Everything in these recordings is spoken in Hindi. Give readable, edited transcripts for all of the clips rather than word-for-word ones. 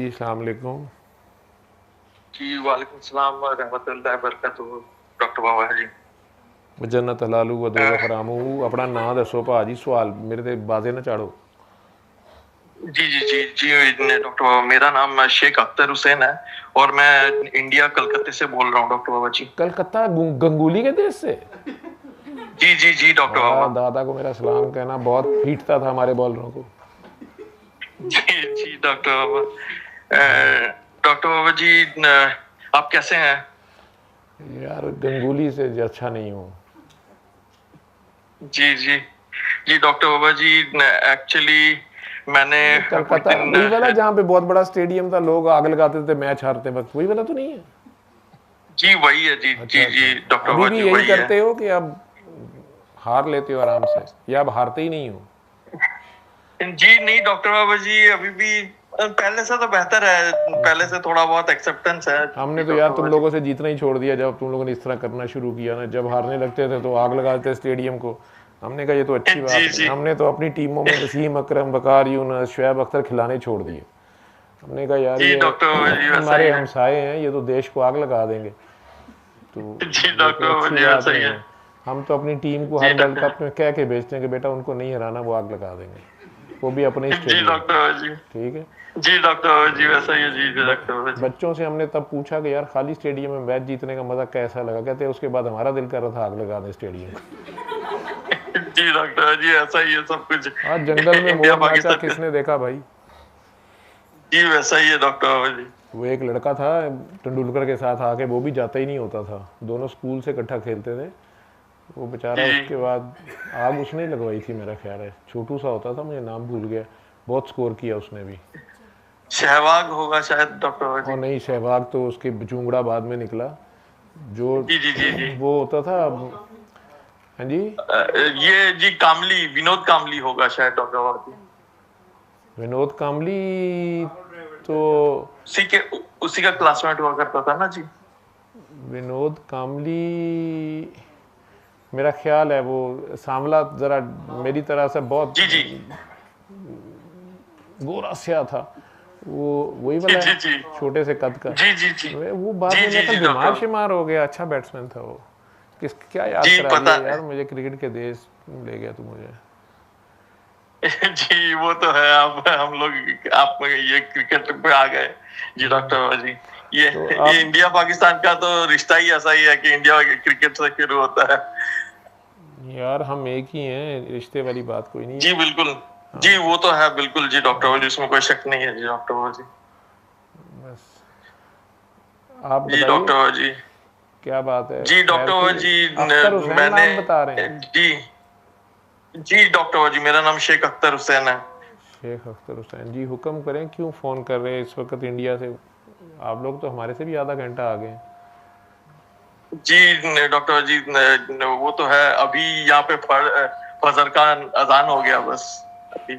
अस्सलाम वालेकुम। जी वालेकुम सलाम रहमतुल्लाहि व बरकातहू डॉक्टर बाबा जी। जन्नत हलालू व दोज़ख हरामू। अपना नाम दसो भाजी, सवाल मेरे ते बाजे ना चाड़ो। जी जी जी जी डॉक्टर बाबा, मेरा नाम शेख अख्तर हुसैन है और मैं इंडिया कलकत्ते से बोल रहा हूँ डॉक्टर बाबा जी। कलकत्ता गंगूली के देश से। जी जी जी डॉक्टर वाह, बाबा। दादा को मेरा सलाम कहना, बहुत पीटता था हमारे बॉलरों को। जी जी डॉक्टर बाबा। डॉक्टर बाबा जी, आप कैसे हैं? यार गंगूली से अच्छा नहीं हूँ। जी जी जी डॉक्टर बाबा जी, एक्चुअली मैंने कुछ कलकत्ता दिन वही वाला जहाँ पे बहुत बड़ा स्टेडियम था, लोग आग लगाते थे मैच हारते वक्त, वही वाला तो नहीं है? जी वही है जी अच्छा जी अच्छा। जी डॉक्टर अभी बाबा भी जी यही वही है। करते हो कि अब हार लेते हो आराम से, या अब हारते ही नहीं हो? जी नहीं डॉक्टर बाबा जी, अभी भी पहले से तो बेहतर है, पहले से थोड़ा बहुत एक्सेप्टेंस है हमने जी तो यार डॉक्टर तुम बाबा जी। लोगों से जीतना ही छोड़ दिया जब तुम लोगों ने इस तरह करना शुरू किया ना। जब हारने लगते थे तो आग लगाते स्टेडियम को। हमने कहा ये तो अच्छी जी बात नहीं। जी हमने तो अपनी टीमों में वसीम अकरम, वकार यूनुस, शुएब अख्तर खिलाने छोड़ दिए। हमने कहा यार जी ये डॉक्टर बाबा जी वैसा ही हमारे है। हमसाए हैं, ये तो देश को आग लगा देंगे, तो जी ये डॉक्टर कोई बाबा अच्छी जी बात वैसा ही नहीं है। है। हम तो अपनी टीम को जी हर वर्ल्ड डॉक्टर। कप में कह के भेजते हैं कि बेटा उनको नहीं हराना, वो आग लगा देंगे, वो भी अपने ही जी स्टेडियम डॉक्टर में। बाबा जी। ठीक है। जी डॉक्टर बाबा जी वैसा ही है। जी डॉक्टर बाबा जी। बच्चों से हमने तब पूछा कि यार खाली स्टेडियम में मैच जीतने का मजा कैसा लगा, कहते उसके बाद हमारा दिल कर रहा था आग लगा दें स्टेडियम को। जी डॉक्टर बाबा जी ऐसा ही है सब कुछ। आज जंगल में इंडिया मोर नाचा पाकिस्तान का। किसने देखा भाई? जी वैसा ही है डॉक्टर बाबा जी। वो एक लड़का था तेंदुलकर के साथ आके, वो भी जाता ही नहीं होता था, दोनों स्कूल से इकट्ठा खेलते थे। वो बेचारा, जी उसके बाद आग उसने ही लगवाई थी मेरा ख्याल है। छोटू सा होता था, मुझे नाम भूल गया। बहुत स्कोर किया उसने भी। सहवाग होगा शायद डॉक्टर बाबा और जी। नहीं, सहवाग तो उसके चूंगड़ा बाद में निकला। जो जी जी जी जी। वो होता था। हाँ जी। ये जी कामली, विनोद कामली होगा शायद डॉक्टर बाबा जी। विनोद कामली तो उसी का क्लासमेट हुआ करता था ना जी। विनोद कामली मेरा ख्याल है वो सांवला, जरा मेरी तरह से बहुत जी जी गोरा स्या था वो, वही जी वाला जी है, जी छोटे से कद का। जी जी जी वो बाद जी में जी मेरे ख्याल जी बीमार डॉक्टर। शिमार हो गया। अच्छा बैट्समैन था वो। किस क्या याद जी करा पता। दिया यार मुझे, क्रिकेट के देश ले गया तू मुझे। जी वो तो है। आप हम लोग आप ये क्रिकेट पे आ गए जी डॉक्टर बाबा जी। ये तो ये आप इंडिया पाकिस्तान का तो रिश्ता ही ऐसा ही है कि इंडिया क्रिकेट से शुरू होता है। यार हम एक ही हैं, रिश्ते वाली बात कोई नहीं जी है। बिल्कुल। जी हाँ वो तो है बिल्कुल जी डॉक्टर बाबा जी, उसमें कोई शक नहीं है जी डॉक्टर बाबा जी। बस आप जी बताइए डॉक्टर बाबा जी। क्या बात है, जी खैर डॉक्टर बाबा थी? जी अख्तर हुसैन मैंने नाम बता रहे हैं? जी जी डॉक्टर बाबा जी, मेरा नाम शेख अख्तर हुसैन है। शेख अख्तर हुसैन जी, हुक्म करें, क्यों फ़ोन कर रहे हैं इस वक्त इंडिया से? आप लोग तो हमारे से भी आधा घंटा आ गए हैं। जी डॉक्टर जी, वो तो है, अभी यहाँ पे फजर का अजान हो गया बस अभी।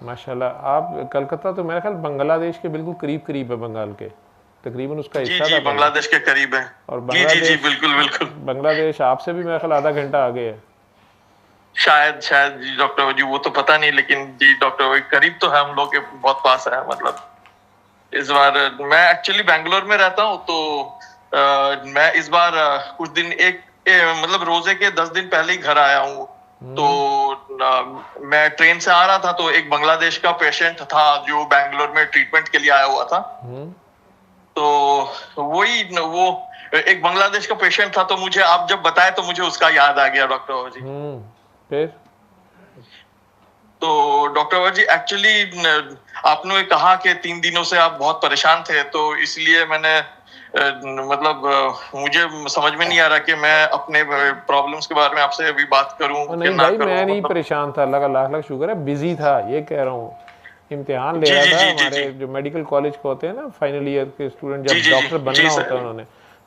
माशाल्लाह। आप कलकत्ता तो मेरा ख्याल बांग्लादेश के बिल्कुल करीब करीब है, बंगाल के तकरीबन उसका जी हिस्सा जी था पहले। बांग्लादेश के करीब है। और जी जी जी बांग्लादेश बिल्कुल बिल्कुल। बांग्लादेश आपसे भी मेरा ख्याल आधा घंटा आगे है। शायद शायद जी डॉक्टर जी, वो तो पता नहीं, लेकिन जी डॉक्टर करीब तो है, हम लोग के बहुत पास है मतलब। इस बार मैं एक्चुअली बैंगलोर में रहता हूँ, तो मैं इस बार कुछ दिन मतलब रोजे के 10 दिन पहले ही घर आया हूँ। तो मैं ट्रेन से आ रहा था, तो एक बांग्लादेश का पेशेंट था जो बैंगलोर में ट्रीटमेंट के लिए आया हुआ था। तो वही वो एक बांग्लादेश का पेशेंट था, तो मुझे आप जब बताए तो मुझे उसका याद आ गया डॉक्टर जी। फिर तो डॉक्टर जी एक्चुअली आपने कहा कि 3 दिनों से आप बहुत परेशान थे, तो इसलिए मैंने मतलब मुझे समझ में नहीं आ रहा कि मैं अपने प्रॉब्लम्स के बारे में आपसे अभी बात करूं कि नहीं ना भाई, करूं मैं नहीं मतलब। परेशान था, अल्लाह का लाख लाख शुक्र है, बिजी था ये कह रहा हूँ। इम्तिहान ले जी रहा जी था। जी जी जी हमारे जो मेडिकल कॉलेज को होते हैं ना, फाइनल ईयर के स्टूडेंट, जी जब जी जी डॉक्टर बनना जी होता है सर। उन्होंने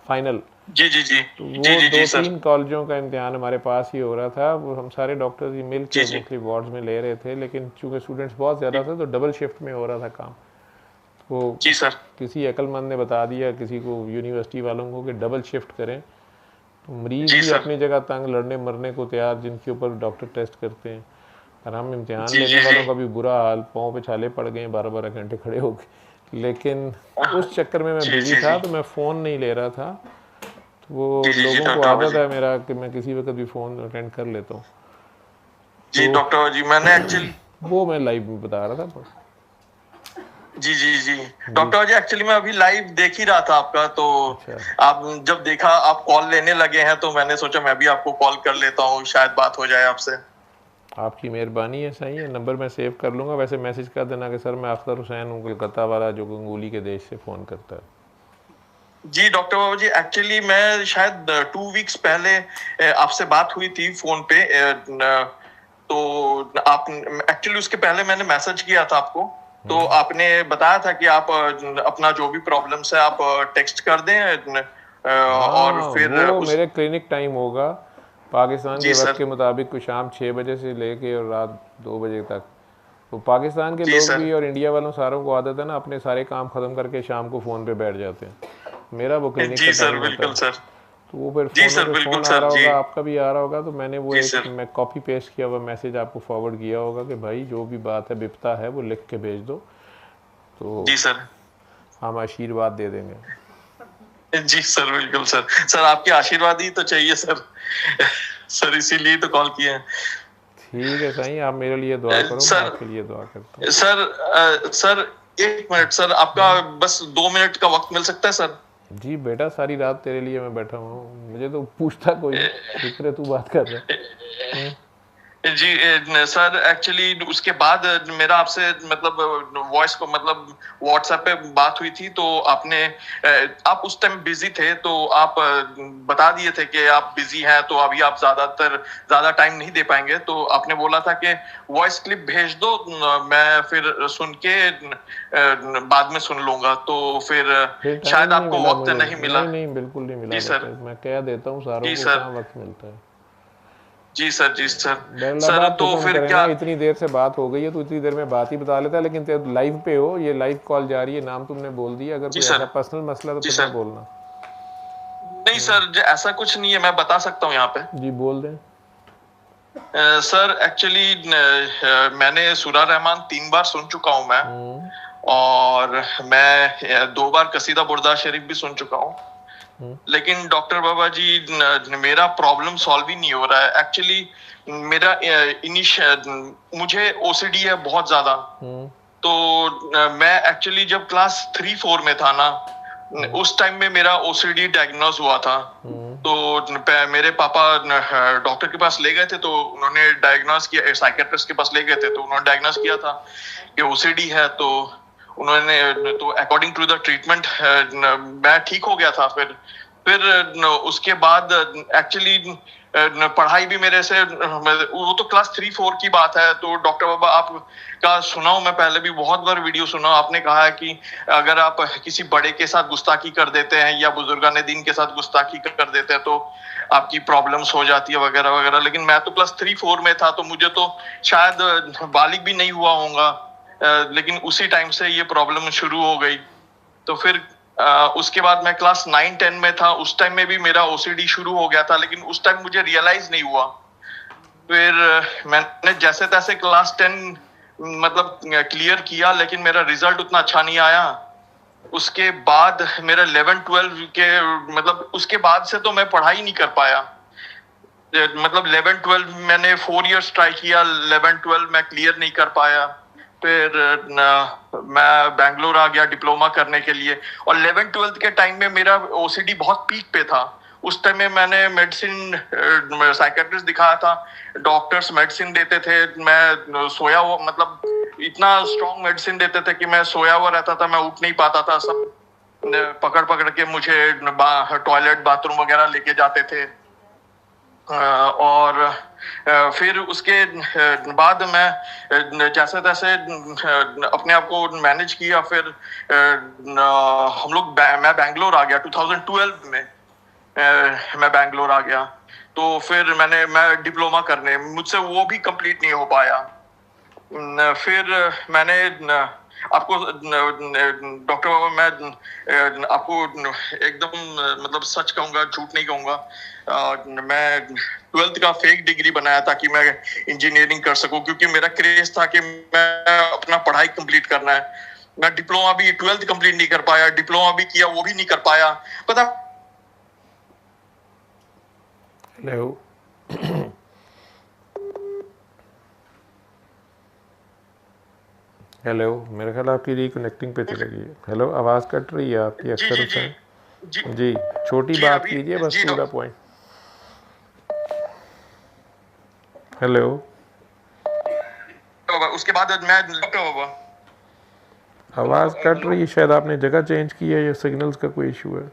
फाइनल, जी जी जी तो जी वो जी दो जी सर। तीन कॉलेजों का इम्तिहान हमारे पास ही हो रहा था। वो हम सारे डॉक्टर्स ही मिल जी के जी मुख्तलिफ वार्ड्स में ले रहे थे, लेकिन चूंकि स्टूडेंट्स बहुत ज़्यादा थे तो डबल शिफ्ट में हो रहा था काम। तो जी सर। किसी अक्लमंद ने बता दिया किसी को, यूनिवर्सिटी वालों को, कि डबल शिफ्ट करें। तो मरीज़ जी भी सर। अपनी जगह तंग, लड़ने मरने को तैयार, जिनके ऊपर डॉक्टर टेस्ट करते हैं। और हम इम्तिहान जी लेने जी जी वालों का भी बुरा हाल, पाँव पे छाले पड़ गए, 12 12 घंटे खड़े हो गए। लेकिन उस चक्कर में मैं जी बिजी जी था, जी तो मैं फ़ोन नहीं ले रहा था। तो वो जी जी जी लोगों को डॉक्टर बाबा आदत जी। है मेरा कि मैं किसी वक्त भी फ़ोन अटेंड कर लेता हूँ, जी तो डॉक्टर बाबा जी, मैंने एक्चुअली वो मैं लाइव में बता रहा था। जी जी जी जी। डॉक्टर जी, एक्चुअली मैं अभी लाइव देख ही रहा था आपका, तो अच्छा। आप जब देखा आप कॉल लेने लगे हैं, तो मैंने सोचा मैं भी आपको कॉल कर लेता हूँ, शायद बात हो जाए आपसे। आपकी मेहरबानी है, सही है। नंबर मैं सेव कर लूँगा। वैसे मैसेज कर देना कि सर मैं अख्तर हुसैन हूँ, कलकत्ता वाला जो गंगोली के देश से फ़ोन करता है। जी डॉक्टर बाबू जी, एक्चुअली मैं शायद 2 वीक्स पहले आपसे बात हुई थी फोन पे, तो आप एक्चुअली उसके पहले मैंने मैसेज किया था आपको, तो आपने बताया था कि आप अपना जो भी प्रॉब्लम्स है आप टेक्स्ट कर दें, और हाँ, फिर वो उस मेरे क्लिनिक टाइम होगा पाकिस्तान के जी वक्त सर। के मुताबिक, कुछ शाम 6 बजे से लेके और रात 2 बजे तक। तो पाकिस्तान के जी लोग सर। भी और इंडिया वालों सारों को आदत है ना, अपने सारे काम ख़त्म करके शाम को फ़ोन पे बैठ जाते हैं। मेरा वो क्लिनिक का जी सर टाइम होता बिल्कुल है। सर। तो वो फिर जी फ़ोनों सर पे बिल्कुल फ़ोन आ सर। रहा जी होगा, आपका भी आ रहा होगा, तो मैंने वो जी एक सर। मैं कॉपी पेस्ट किया हुआ मैसेज आपको फॉरवर्ड किया होगा कि भाई जो भी बात है, बिपता है, वो लिख के भेज दो, तो जी सर। हम आशीर्वाद दे देंगे। जी सर बिल्कुल सर। सर आपके आशीर्वाद ही तो चाहिए सर। सर इसीलिए तो कॉल किए हैं। ठीक है, सही। आप मेरे लिए दुआ करो, मैं सर आपके लिए दुआ करता सर 1 मिनट सर, आपका हूँ। बस 2 मिनट का वक्त मिल सकता है सर? जी बेटा, सारी रात तेरे लिए मैं बैठा हुआ हूँ, मुझे तो पूछता कोई नहीं, शुक्र है तू बात कर रहा है। जी सर, एक्चुअली उसके बाद मेरा आपसे मतलब वॉइस को मतलब व्हाट्सएप पे बात हुई थी, तो आपने आप उस टाइम बिजी थे, तो आप बता दिए थे कि आप बिजी हैं, तो अभी आप ज्यादा टाइम नहीं दे पाएंगे, तो आपने बोला था कि वॉइस क्लिप भेज दो, मैं फिर सुन के बाद में सुन लूंगा, तो फिर फिर टाइम शायद नहीं आपको मिला वक्त मुझे, नहीं मिला। नहीं नहीं, बिल्कुल नहीं मिला जी सर। बेटा, मैं कह देता हूँ सारों जी को, सर। कहाँ वक्त मिलता है। जी सर। जी सर। बेल्ला सर बात तो हुक्म फिर करे ना, क्या? इतनी देर से बात हो गई है, तो इतनी देर में बात ही बता लेता है, लेकिन तेरे लाइव पे हो, ये लाइव कॉल जा रही है, नाम तुमने बोल दिया, अगर जी कोई ऐसा सर। पर्सनल मसला तो जी फिर ना सर। बोलना। नहीं सर, ऐसा कुछ नहीं है, मैं बता सकता हूँ यहाँ पे। जी बोल दें। सर एक्चुअली मैंने सुरा रहमान 3 बार सुन चुका हूँ मैं, हम्म। और मैं 2 बार कसीदा बुर्दा शरीफ भी सुन चुका हूँ, लेकिन डॉक्टर बाबा जी मेरा प्रॉब्लम सॉल्व ही नहीं हो रहा है। एक्चुअली मेरा मुझे ओसीडी है बहुत ज्यादा, हम्म। तो मैं एक्चुअली जब क्लास 3-4 में था ना, उस टाइम में मेरा ओसीडी डायग्नोज हुआ था, तो मेरे पापा डॉक्टर के पास ले गए थे, तो उन्होंने डायग्नोज किया, साइकेट्रिस्ट के पास ले गए थे, तो उन्होंने डायग्नोज किया था कि ओसीडी है, तो उन्होंने तो अकॉर्डिंग टू द ट्रीटमेंट मैं ठीक हो गया था। फिर उसके बाद एक्चुअली पढ़ाई भी मेरे से, वो तो क्लास 3-4 की बात है, तो डॉक्टर बाबा आप का सुना हूं मैं, पहले भी बहुत बार वीडियो सुना, आपने कहा है कि अगर आप किसी बड़े के साथ गुस्ताखी कर देते हैं या बुजुर्गान दीन के साथ गुस्ताखी कर देते हैं, तो आपकी प्रॉब्लम्स हो जाती है वगैरह वगैरह। लेकिन मैं तो क्लास 3-4 में था, तो मुझे तो शायद बालिग भी नहीं हुआ होगा, लेकिन उसी टाइम से ये प्रॉब्लम शुरू हो गई। तो फिर उसके बाद मैं क्लास 9-10 में था, उस टाइम में भी मेरा ओसीडी शुरू हो गया था, लेकिन उस टाइम मुझे रियलाइज नहीं हुआ। फिर मैंने जैसे तैसे क्लास 10 मतलब क्लियर किया, लेकिन मेरा रिजल्ट उतना अच्छा नहीं आया। उसके बाद मेरा 11-12 के मतलब उसके बाद से तो मैं पढ़ाई नहीं कर पाया, मतलब 11-12 मैंने 4 इयर्स ट्राई किया, 11-12 मैं क्लियर नहीं कर पाया। फिर मैं बैंगलोर आ गया डिप्लोमा करने के लिए, और 11-12 के टाइम में मेरा ओसीडी बहुत पीक पे था। उस टाइम में मैंने मेडिसिन साइकेट्रिस्ट दिखाया था, डॉक्टर्स मेडिसिन देते थे, मैं सोया हुआ, मतलब इतना स्ट्रॉन्ग मेडिसिन देते थे कि मैं सोया हुआ रहता था, मैं उठ नहीं पाता था। सब पकड़ पकड़ के मुझे टॉयलेट बाथरूम वगैरह लेके जाते थे। और फिर उसके बाद मैं जैसे तैसे अपने आप को मैनेज किया। फिर हम लोग मैं बैंगलोर आ गया 2012 में, मैं बैंगलोर आ गया, तो फिर मैं डिप्लोमा करने, मुझसे वो भी कंप्लीट नहीं हो पाया। फिर मैंने आपको डॉक्टर बाबा, मैं आपको एकदम मतलब सच कहूंगा, झूठ नहीं कहूंगा, मैं 12th का फेक डिग्री बनाया ताकि मैं इंजीनियरिंग कर सकूं, क्योंकि मेरा क्रेज था कि मैं अपना पढ़ाई कंप्लीट करना है। मैं डिप्लोमा भी 12th कंप्लीट नहीं कर पाया, डिप्लोमा भी किया वो भी नहीं कर पाया, पता। हेलो हेलो, मेरे ख्याल आपकी रिकनेक्टिंग पे चले गई। हेलो, आवाज़ कट रही है आपकी जी अख्तर जी जी हुसैन। जी जी, छोटी जी बात अभी कीजिए बस, जी पूरा पॉइंट। हेलो, उसके बाद मैं डॉक्टर बाबा। आवाज़ कट हेलो रही है, शायद आपने जगह चेंज की है या सिग्नल्स का कोई इशू है।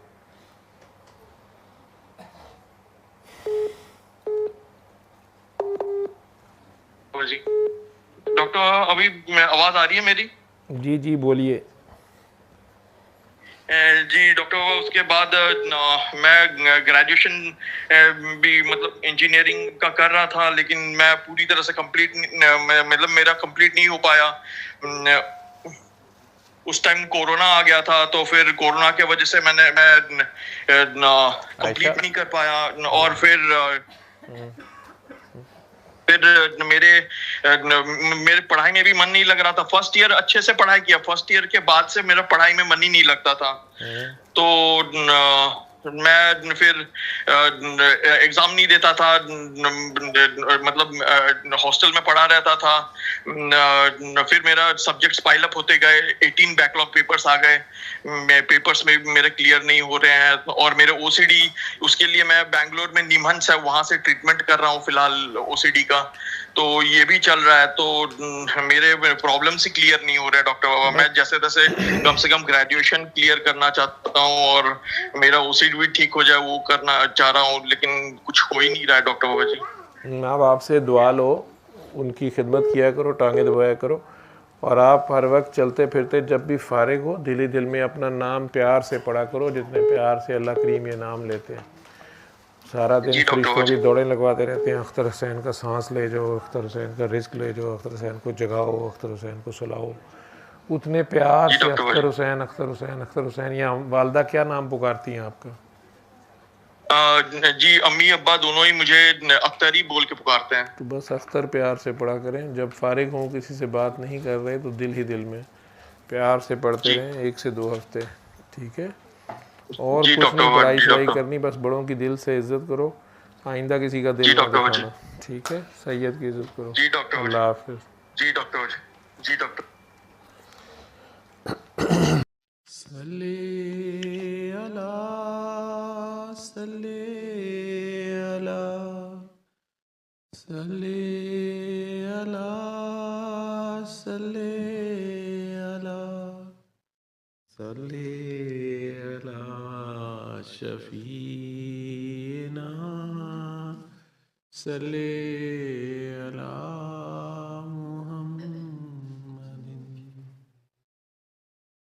जी डॉक्टर, अभी आवाज आ रही है मेरी? जी जी बोलिए। जी डॉक्टर, उसके बाद मैं ग्रेजुएशन भी मतलब इंजीनियरिंग का कर रहा था, लेकिन मैं पूरी तरह से कंप्लीट मतलब मेरा कंप्लीट नहीं हो पाया। उस टाइम कोरोना आ गया था, तो फिर कोरोना के वजह से मैं आयशा, कंप्लीट नहीं कर पाया। और फिर मेरे पढ़ाई में भी मन नहीं लग रहा था। फर्स्ट ईयर अच्छे से पढ़ाई किया, फर्स्ट ईयर के बाद से मेरा पढ़ाई में मन ही नहीं लगता था। तो मैं फिर एग्जाम नहीं देता था, मतलब हॉस्टल में पढ़ा रहता था। फिर मेरा सब्जेक्ट्स पाइल अप होते गए, 18 बैकलॉग पेपर्स आ गए, पेपर्स में मेरे क्लियर नहीं हो रहे हैं। और मेरे ओसीडी, उसके लिए मैं बैंगलोर में निमहंस है वहां से ट्रीटमेंट कर रहा हूँ फिलहाल ओसीडी का, तो ये भी चल रहा है। तो मेरे प्रॉब्लम से क्लियर नहीं हो रहा है डॉक्टर बाबा। मैं जैसे तैसे कम से कम ग्रेजुएशन क्लियर करना चाहता हूँ और मेरा ओसीडी भी ठीक हो जाए, वो करना चाह रहा हूँ, लेकिन कुछ हो ही नहीं रहा है डॉक्टर बाबा जी। आप आपसे दुआ लो, उनकी खिदमत किया करो, टांगे दबाया करो, और आप हर वक्त चलते फिरते जब भी फारिग हो दिल ही दिल में अपना नाम प्यार से पढ़ा करो, जितने प्यार से अल्लाह करीम ये नाम लेते हैं। सारा दिन जी डॉक्टर बाबा फरिश्तों की जी। दौड़ें लगवाते रहते हैं, अख्तर हुसैन का सांस ले जाओ, अख्तर हुसैन का रिस्क ले जाओ, अख्तर हुसैन को जगाओ, अख्तर हुसैन को सुलाओ। उतने प्यार जी से डॉक्टर बाबा अख्तर जी। हुसैन, अख्तर हुसैन, अख्तर हुसैन। या वालदा क्या नाम पुकारती हैं आपका? जी अम्मी अब्बा दोनों ही मुझे अख्तर ही बोल के पुकारते हैं। तो बस अख्तर प्यार से पढ़ा करें। जब फारिग हों, किसी से बात नहीं कर रहे, तो दिल ही दिल में प्यार से पढ़ते जी रहें 1 से 2 हफ्ते, ठीक है? और जी कुछ डॉक्टर नहीं, बाबा पढ़ाई जी शढ़ाई डॉक्टर। करनी, बस बड़ों की दिल से इज़्ज़त करो, आइंदा किसी का जी दिल ना डॉक्टर बाबा जी। दुखाना, ठीक है? सैयद की इज़्ज़त करो। जी डॉक्टर बाबा अल्लाह जी। हाफिज़। जी डॉक्टर बाबा जी। जी डॉक्टर। सल्ले अला, सल्ले अला, सल्ले अला, सल्ले अला, सल्ले अला शफीना, सल्ले अला